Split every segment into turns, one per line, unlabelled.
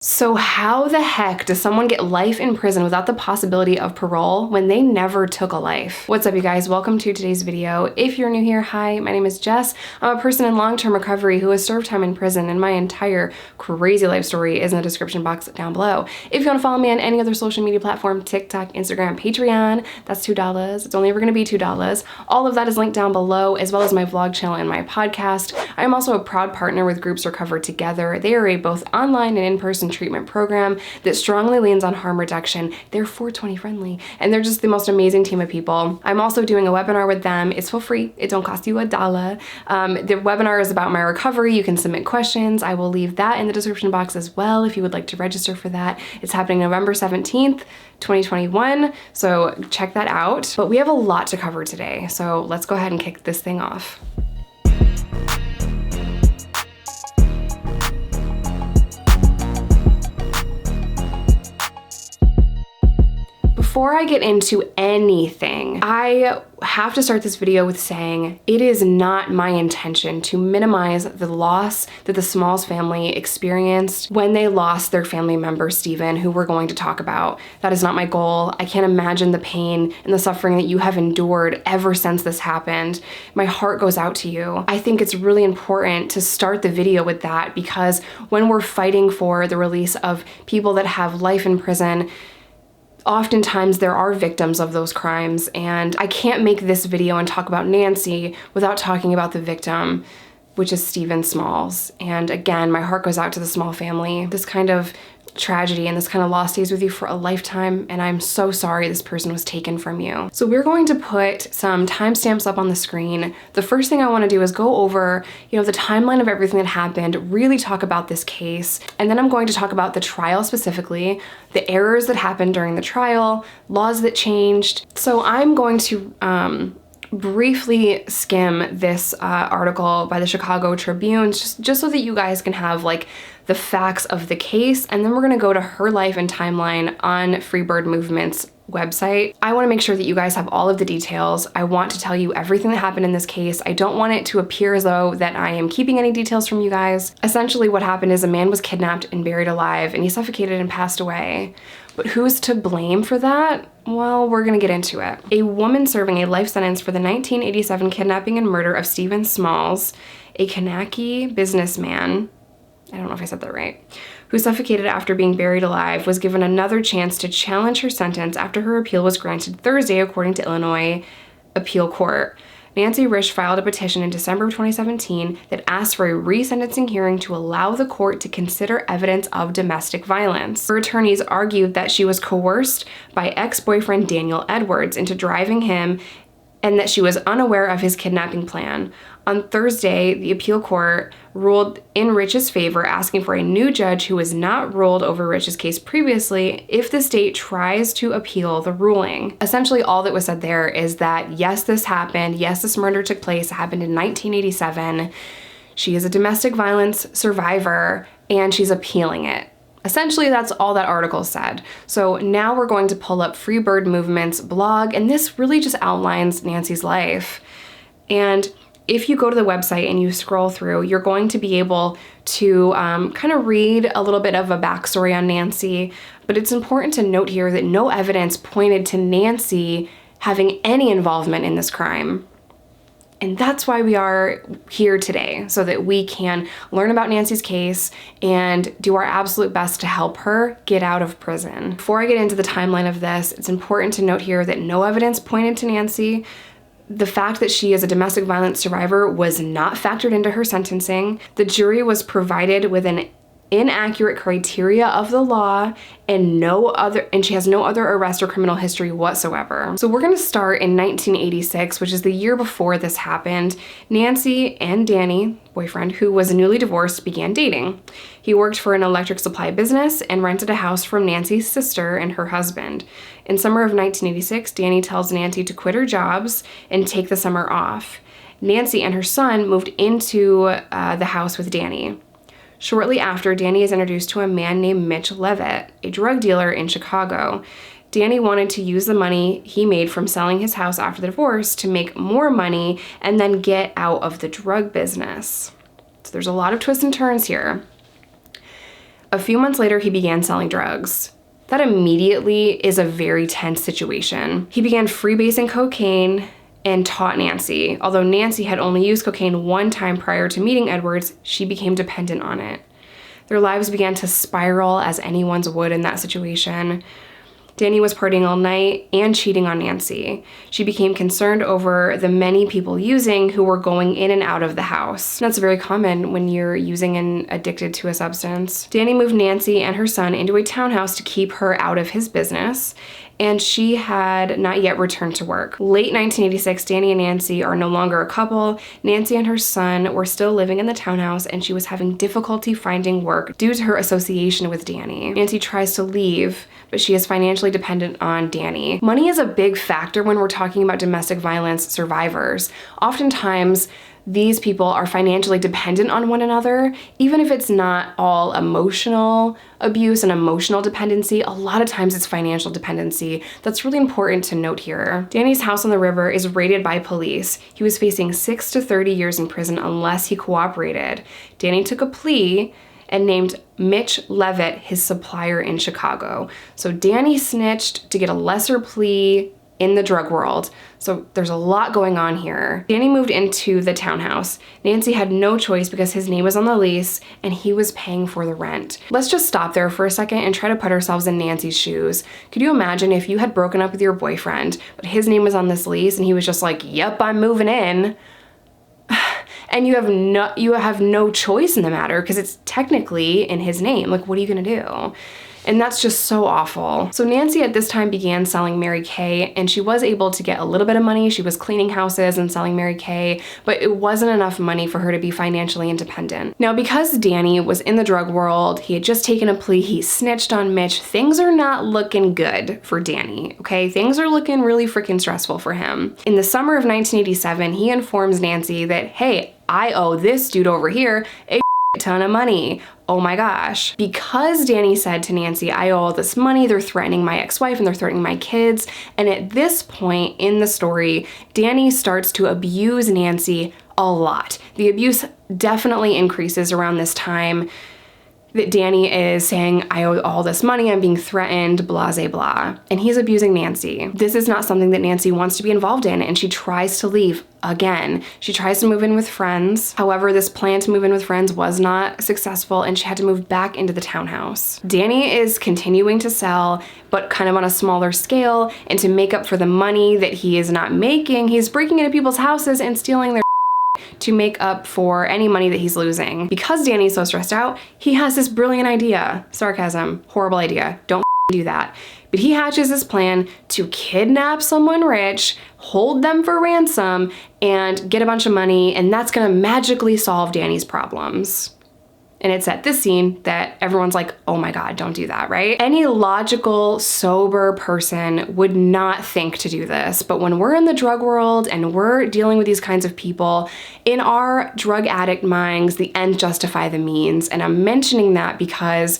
So how the heck does someone get life in prison without the possibility of parole when they never took a life? What's up, you guys? Welcome to today's video. If you're new here, hi, my name is Jess. I'm a person in long-term recovery who has served time in prison, and my entire crazy life story is in the description box down below. If you want to follow me on any other social media platform, TikTok, Instagram, Patreon, that's $2. It's only ever going to be $2. All of that is linked down below, as well as my vlog channel and my podcast. I am also a proud partner with Groups Recover Together. They are a both online and in-person treatment program that strongly leans on harm reduction. They're 420 friendly, and they're just the most amazing team of people. I'm also doing a webinar with them. It's for free. It don't cost you $1. The webinar is about my recovery. You can submit questions. I will leave that in the description box as well if you would like to register for that. It's happening November 17th, 2021, so check that out. But we have a lot to cover today, so let's go ahead and kick this thing off. Before I get into anything, I have to start this video with saying it is not my intention to minimize the loss that the Smalls family experienced when they lost their family member, Steven, who we're going to talk about. That is not my goal. I can't imagine the pain and the suffering that you have endured ever since this happened. My heart goes out to you. I think it's really important to start the video with that, because when we're fighting for the release of people that have life in prison, oftentimes there are victims of those crimes, and I can't make this video and talk about Nancy without talking about the victim, which is Steven Smalls. And again, my heart goes out to the Small family. This kind of tragedy and this kind of loss stays with you for a lifetime, and I'm so sorry this person was taken from you. So we're going to put some timestamps up on the screen. The first thing I want to do is go over, the timeline of everything that happened, really talk about this case, and then I'm going to talk about the trial specifically, the errors that happened during the trial, laws that changed. So I'm going to briefly skim this article by the Chicago Tribune, just so that you guys can have the facts of the case, and then we're gonna go to her life and timeline on Freebird Movement's website. I wanna make sure that you guys have all of the details. I want to tell you everything that happened in this case. I don't want it to appear as though that I am keeping any details from you guys. Essentially what happened is a man was kidnapped and buried alive, and he suffocated and passed away. But who's to blame for that? Well, we're gonna get into it. A woman serving a life sentence for the 1987 kidnapping and murder of Steven Smalls, a Kanaki businessman, I don't know if I said that right, who suffocated after being buried alive, was given another chance to challenge her sentence after her appeal was granted Thursday, according to Illinois Appeal Court. Nancy Risch filed a petition in December of 2017 that asked for a resentencing hearing to allow the court to consider evidence of domestic violence. Her attorneys argued that she was coerced by ex-boyfriend Daniel Edwards into driving him, and that she was unaware of his kidnapping plan. On Thursday, the appeal court ruled in Rich's favor, asking for a new judge who was not ruled over Rich's case previously if the state tries to appeal the ruling. Essentially, all that was said there is that yes, this happened. Yes, this murder took place. It happened in 1987. She is a domestic violence survivor, and she's appealing it. Essentially, that's all that article said. So now we're going to pull up Freebird Movement's blog, and this really just outlines Nancy's life. And if you go to the website and you scroll through, you're going to be able to kind of read a little bit of a backstory on Nancy, but it's important to note here that no evidence pointed to Nancy having any involvement in this crime. And that's why we are here today, so that we can learn about Nancy's case and do our absolute best to help her get out of prison. Before I get into the timeline of this, it's important to note here that no evidence pointed to Nancy. The fact that she is a domestic violence survivor was not factored into her sentencing. The jury was provided with an inaccurate criteria of the law, and she has no other arrest or criminal history whatsoever. So we're gonna start in 1986, which is the year before this happened. Nancy and Danny, boyfriend, who was newly divorced, began dating. He worked for an electric supply business and rented a house from Nancy's sister and her husband. In summer of 1986, Danny tells Nancy to quit her jobs and take the summer off. Nancy and her son moved into the house with Danny. Shortly after, Danny is introduced to a man named Mitch Levitt, a drug dealer in Chicago. Danny wanted to use the money he made from selling his house after the divorce to make more money and then get out of the drug business. So there's a lot of twists and turns here. A few months later, he began selling drugs. That immediately is a very tense situation. He began freebasing cocaine and taught Nancy. Although Nancy had only used cocaine one time prior to meeting Edwards, she became dependent on it. Their lives began to spiral as anyone's would in that situation. Danny was partying all night and cheating on Nancy. She became concerned over the many people using who were going in and out of the house. That's very common when you're using and addicted to a substance. Danny moved Nancy and her son into a townhouse to keep her out of his business, and she had not yet returned to work. Late 1986, Danny and Nancy are no longer a couple. Nancy and her son were still living in the townhouse, and she was having difficulty finding work due to her association with Danny. Nancy tries to leave, but she is financially dependent on Danny. Money is a big factor when we're talking about domestic violence survivors. Oftentimes, these people are financially dependent on one another, even if it's not all emotional abuse and emotional dependency. A lot of times it's financial dependency. That's really important to note here. Danny's house on the river is raided by police. He was facing 6 to 30 years in prison unless he cooperated. Danny took a plea and named Mitch Levitt his supplier in Chicago. So Danny snitched to get a lesser plea in the drug world. So there's a lot going on here. Danny moved into the townhouse. Nancy had no choice because his name was on the lease and he was paying for the rent. Let's just stop there for a second and try to put ourselves in Nancy's shoes. Could you imagine if you had broken up with your boyfriend, but his name was on this lease and he was just like, yep, I'm moving in. And you have no choice in the matter because it's technically in his name. Like, what are you gonna do? And that's just so awful. So Nancy at this time began selling Mary Kay, and she was able to get a little bit of money. She was cleaning houses and selling Mary Kay, but it wasn't enough money for her to be financially independent. Now, because Danny was in the drug world, he had just taken a plea, he snitched on Mitch, things are not looking good for Danny, okay? Things are looking really freaking stressful for him. In the summer of 1987, he informs Nancy that, hey, I owe this dude over here a ton of money. Oh my gosh. Because Danny said to Nancy, I owe all this money, they're threatening my ex-wife and they're threatening my kids. And at this point in the story, Danny starts to abuse Nancy a lot. The abuse definitely increases around this time that Danny is saying, I owe all this money, I'm being threatened, blah, blah, blah. And he's abusing Nancy. This is not something that Nancy wants to be involved in, and she tries to leave again. She tries to move in with friends. However, this plan to move in with friends was not successful, and she had to move back into the townhouse. Danny is continuing to sell, but kind of on a smaller scale, and to make up for the money that he is not making, he's breaking into people's houses and stealing their to make up for any money that he's losing. Because Danny's so stressed out, he has this brilliant idea. Sarcasm, horrible idea. Don't do that. But he hatches this plan to kidnap someone rich, hold them for ransom, and get a bunch of money, and that's gonna magically solve Danny's problems. And it's at this scene that everyone's like, oh my God, don't do that, right? Any logical, sober person would not think to do this. But when we're in the drug world and we're dealing with these kinds of people, in our drug addict minds, the ends justify the means. And I'm mentioning that because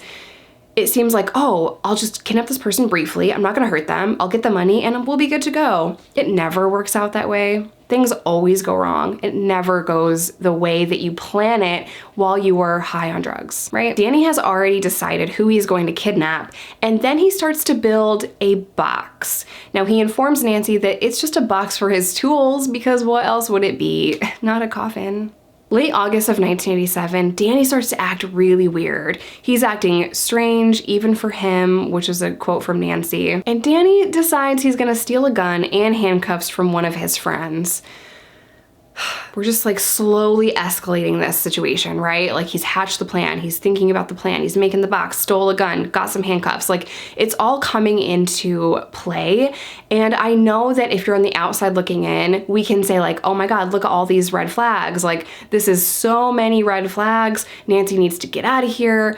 it seems like, oh, I'll just kidnap this person briefly. I'm not gonna hurt them. I'll get the money and we'll be good to go. It never works out that way. Things always go wrong. It never goes the way that you plan it while you are high on drugs, right? Danny has already decided who he's going to kidnap, and then he starts to build a box. Now, he informs Nancy that it's just a box for his tools, because what else would it be? Not a coffin. Late August of 1987, Danny starts to act really weird. He's acting strange, even for him, which is a quote from Nancy. And Danny decides he's gonna steal a gun and handcuffs from one of his friends. We're just like slowly escalating this situation, right? Like, he's hatched the plan, he's thinking about the plan, he's making the box, stole a gun, got some handcuffs. Like, it's all coming into play. And I know that if you're on the outside looking in, we can say like, oh my God, look at all these red flags. Like, this is so many red flags. Nancy needs to get out of here.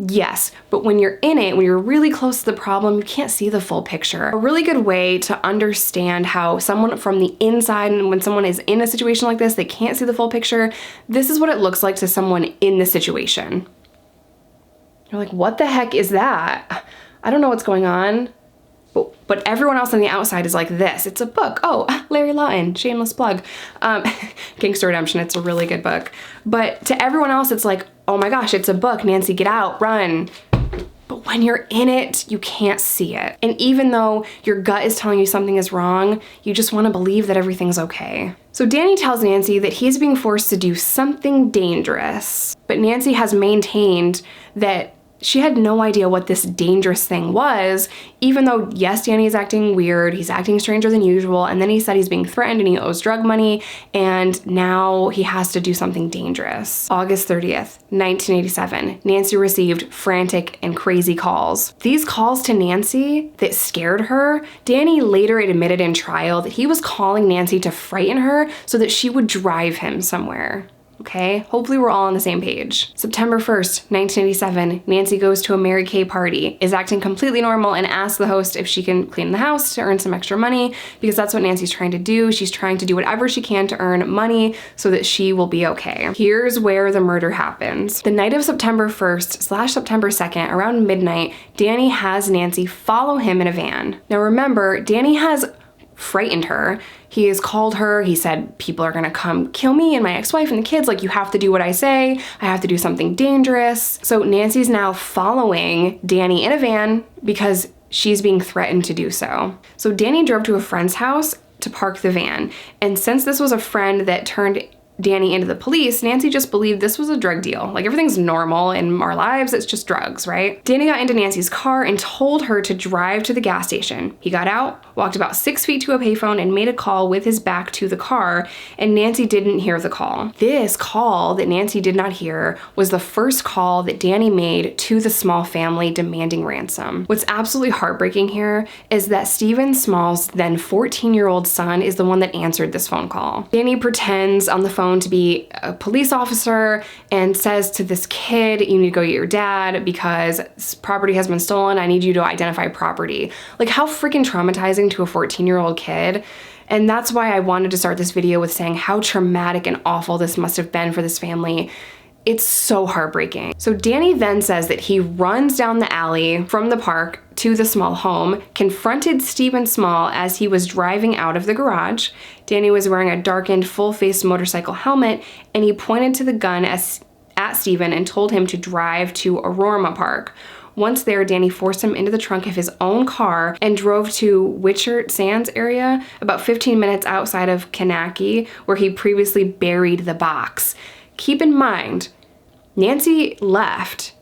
Yes, but when you're in it, when you're really close to the problem, you can't see the full picture. A really good way to understand how someone from the inside, and when someone is in a situation like this, they can't see the full picture, this is what it looks like to someone in the situation. You're like, what the heck is that? I don't know what's going on. But everyone else on the outside is like this. It's a book. Oh, Larry Lawton, shameless plug. Gangster Redemption, it's a really good book. But to everyone else, it's like, oh my gosh, it's a book. Nancy, get out, run. But when you're in it, you can't see it. And even though your gut is telling you something is wrong, you just want to believe that everything's okay. So Danny tells Nancy that he's being forced to do something dangerous. But Nancy has maintained that she had no idea what this dangerous thing was, even though, yes, Danny is acting weird, he's acting stranger than usual, and then he said he's being threatened and he owes drug money, and now he has to do something dangerous. August 30th, 1987, Nancy received frantic and crazy calls. These calls to Nancy that scared her, Danny later admitted in trial that he was calling Nancy to frighten her so that she would drive him somewhere. Okay, hopefully we're all on the same page. September 1st, 1987, Nancy goes to a Mary Kay party, is acting completely normal, and asks the host if she can clean the house to earn some extra money, because that's what Nancy's trying to do. She's trying to do whatever she can to earn money so that she will be okay. Here's where the murder happens. The night of September 1st / September 2nd, around midnight, Danny has Nancy follow him in a van. Now remember, Danny has frightened her. He has called her, he said, people are gonna come kill me and my ex-wife and the kids, like, you have to do what I say, I have to do something dangerous. So Nancy's now following Danny in a van because she's being threatened to do so. So Danny drove to a friend's house to park the van, and since this was a friend that turned Danny into the police, Nancy just believed this was a drug deal. Like, everything's normal in our lives, it's just drugs, right? Danny got into Nancy's car and told her to drive to the gas station. He got out, walked about 6 feet to a payphone, and made a call with his back to the car, and Nancy didn't hear the call. This call that Nancy did not hear was the first call that Danny made to the Small family demanding ransom. What's absolutely heartbreaking here is that Stephen Small's then 14-year-old son is the one that answered this phone call. Danny pretends on the phone to be a police officer and says to this kid, you need to go get your dad because property has been stolen. I need you to identify property. Like, how freaking traumatizing to a 14-year-old kid. And that's why I wanted to start this video with saying how traumatic and awful this must have been for this family. It's so heartbreaking. So Danny then says that he runs down the alley from the park to the Small home, confronted Stephen Small as he was driving out of the garage. Danny was wearing a darkened, full-face motorcycle helmet, and he pointed to the gun at Stephen and told him to drive to Aurora Park. Once there, Danny forced him into the trunk of his own car and drove to Witchert Sands area, about 15 minutes outside of Kanaki, where he previously buried the box. Keep in mind, Nancy left,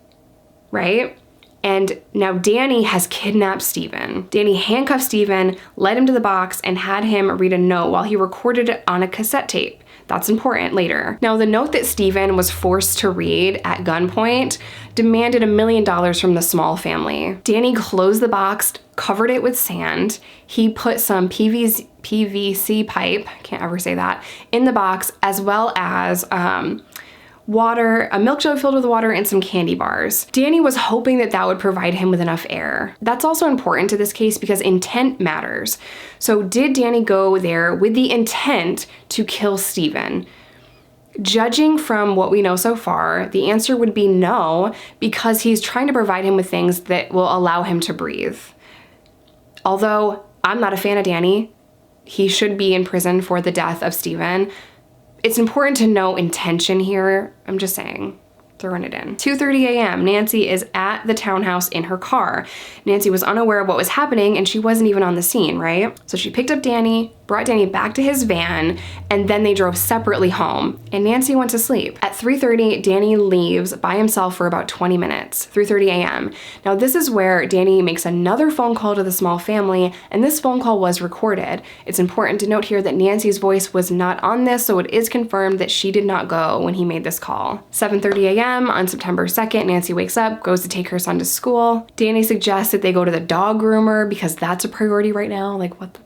right? And now Danny has kidnapped Stephen. Danny handcuffed Stephen, led him to the box, and had him read a note while he recorded it on a cassette tape. That's important later. Now, the note that Stephen was forced to read at gunpoint demanded $1 million from the Small family. Danny closed the box, covered it with sand. He put some PVC pipe, can't ever say that, in the box, as well as water, a milk jug filled with water, and some candy bars. Danny was hoping that that would provide him with enough air. That's also important to this case because intent matters. So did Danny go there with the intent to kill Stephen? Judging from what we know so far, the answer would be no, because he's trying to provide him with things that will allow him to breathe. Although I'm not a fan of Danny, he should be in prison for the death of Stephen. It's important to know intention here. I'm just saying, throwing it in. 2:30 a.m. Nancy is at the townhouse in her car. Nancy was unaware of what was happening and she wasn't even on the scene, right? So she picked up Danny, brought Danny back to his van, and then they drove separately home, and Nancy went to sleep. At 3:30, Danny leaves by himself for about 20 minutes, 3:30 a.m. Now this is where Danny makes another phone call to the Small family, and this phone call was recorded. It's important to note here that Nancy's voice was not on this, so it is confirmed that she did not go when he made this call. 7:30 a.m. on September 2nd, Nancy wakes up, goes to take her son to school. Danny suggests that they go to the dog groomer because that's a priority right now. Like, what the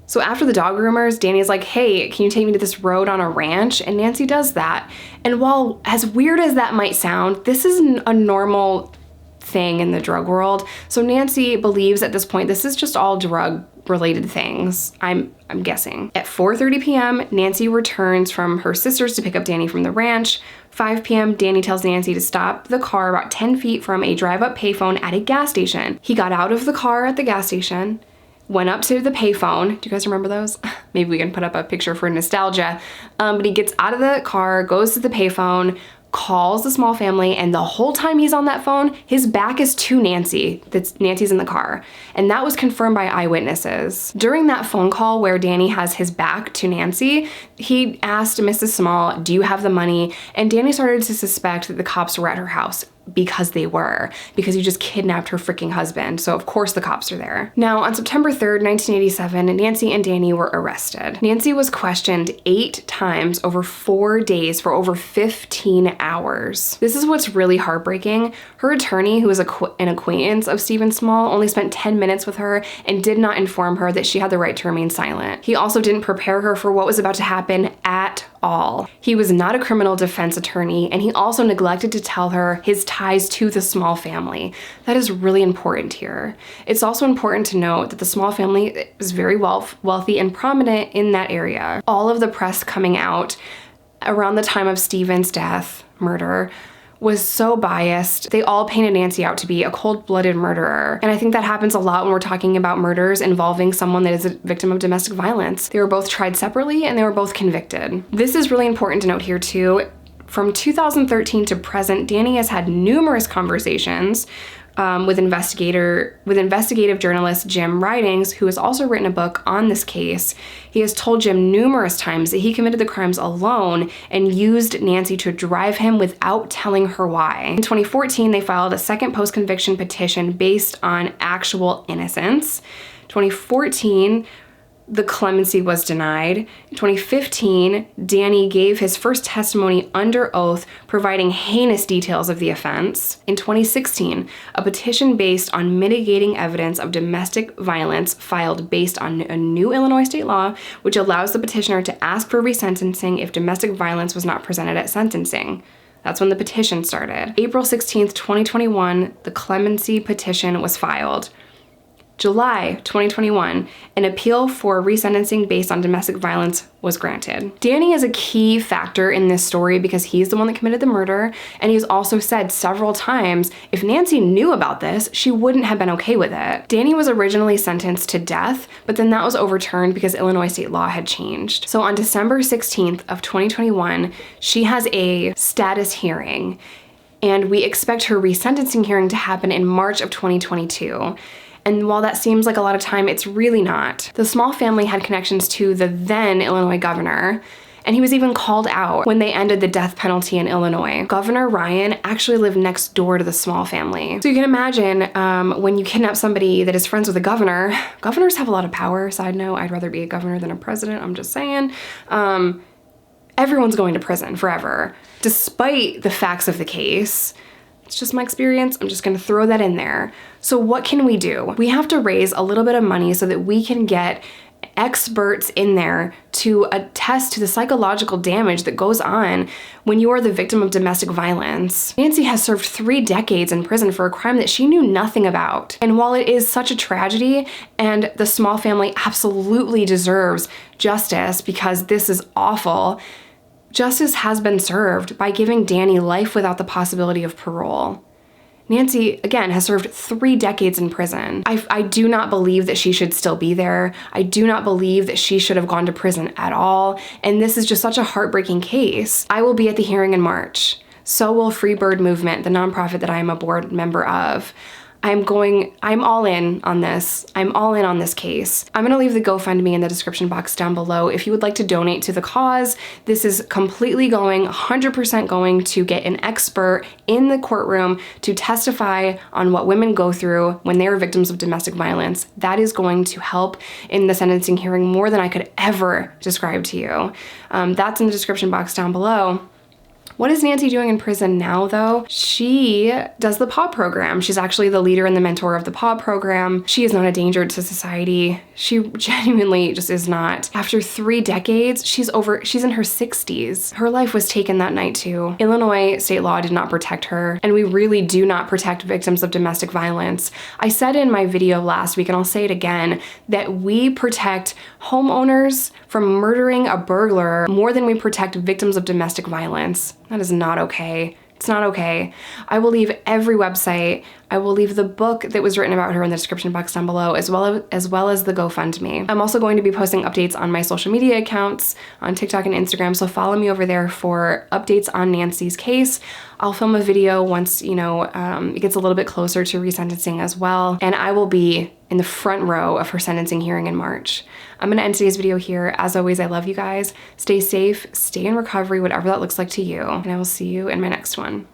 So after the dog groomers, Danny's like, hey, can you take me to this road on a ranch? And Nancy does that. And while as weird as that might sound, this is a normal thing in the drug world. So Nancy believes at this point, this is just all drug related things, I'm guessing. At 4:30 p.m., Nancy returns from her sister's to pick up Danny from the ranch. 5 p.m., Danny tells Nancy to stop the car about 10 feet from a drive-up payphone at a gas station. He got out of the car at the gas station, went up to the payphone. Do you guys remember those? Maybe we can put up a picture for nostalgia. But he gets out of the car, goes to the payphone, calls the small family, and the whole time he's on that phone, his back is to Nancy. Nancy's in the car. And that was confirmed by eyewitnesses. During that phone call where Danny has his back to Nancy, he asked Mrs. Small, do you have the money? And Danny started to suspect that the cops were at her house, because he just kidnapped her freaking husband. So of course the cops are there. Now on September 3rd, 1987, Nancy and Danny were arrested. Nancy was questioned 8 times over 4 days for over 15 hours. This is what's really heartbreaking. Her attorney, who was an acquaintance of Stephen Small, only spent 10 minutes with her and did not inform her that she had the right to remain silent. He also didn't prepare her for what was about to happen at all. He was not a criminal defense attorney, and he also neglected to tell her his ties to the Small family. That is really important here. It's also important to note that the Small family is very wealthy and prominent in that area. All of the press coming out around the time of Stephen's murder, was so biased. They all painted Nancy out to be a cold-blooded murderer. And I think that happens a lot when we're talking about murders involving someone that is a victim of domestic violence. They were both tried separately and they were both convicted. This is really important to note here too. From 2013 to present, Danny has had numerous conversations with investigative journalist Jim Ridings, who has also written a book on this case. He has told Jim numerous times that he committed the crimes alone and used Nancy to drive him without telling her why. In 2014, they filed a second post-conviction petition based on actual innocence. 2014, the clemency was denied. In 2015, Danny gave his first testimony under oath, providing heinous details of the offense. In 2016, a petition based on mitigating evidence of domestic violence filed based on a new Illinois state law, which allows the petitioner to ask for resentencing if domestic violence was not presented at sentencing. That's when the petition started. April 16th, 2021, the clemency petition was filed. July 2021, an appeal for resentencing based on domestic violence was granted. Danny is a key factor in this story because he's the one that committed the murder, and he's also said several times if Nancy knew about this, she wouldn't have been okay with it. Danny was originally sentenced to death, but then that was overturned because Illinois state law had changed. So on December 16th of 2021, she has a status hearing, and we expect her resentencing hearing to happen in March of 2022. And while that seems like a lot of time, it's really not. The Small family had connections to the then Illinois governor, and he was even called out when they ended the death penalty in Illinois. Governor Ryan actually lived next door to the Small family. So you can imagine when you kidnap somebody that is friends with a governor, governors have a lot of power. Side note, I'd rather be a governor than a president, I'm just saying. Everyone's going to prison forever. Despite the facts of the case, it's just my experience. I'm just gonna throw that in there. So what can we do? We have to raise a little bit of money so that we can get experts in there to attest to the psychological damage that goes on when you are the victim of domestic violence. Nancy has served 3 decades in prison for a crime that she knew nothing about. And while it is such a tragedy, and the Small family absolutely deserves justice because this is awful, justice has been served by giving Danny life without the possibility of parole. Nancy, again, has served 3 decades in prison. I do not believe that she should still be there. I do not believe that she should have gone to prison at all. And this is just such a heartbreaking case. I will be at the hearing in March. So will Free Bird Movement, the nonprofit that I am a board member of. I'm all in on this. I'm all in on this case. I'm gonna leave the GoFundMe in the description box down below if you would like to donate to the cause. This is completely going, 100% going to get an expert in the courtroom to testify on what women go through when they are victims of domestic violence. That is going to help in the sentencing hearing more than I could ever describe to you. That's in the description box down below. What is Nancy doing in prison now, though? She does the PAW program. She's actually the leader and the mentor of the PAW program. She is not a danger to society. She genuinely just is not. After 3 decades, she's in her 60s. Her life was taken that night too. Illinois state law did not protect her, and we really do not protect victims of domestic violence. I said in my video last week, and I'll say it again, that we protect homeowners from murdering a burglar more than we protect victims of domestic violence. That is not okay. It's not okay. I will leave every website. I will leave the book that was written about her in the description box down below, as well as the GoFundMe. I'm also going to be posting updates on my social media accounts on TikTok and Instagram, so follow me over there for updates on Nancy's case. I'll film a video once, you know, it gets a little bit closer to resentencing as well, and I will be in the front row of her sentencing hearing in March. I'm gonna end today's video here. As always, I love you guys. Stay safe, stay in recovery, whatever that looks like to you, and I will see you in my next one.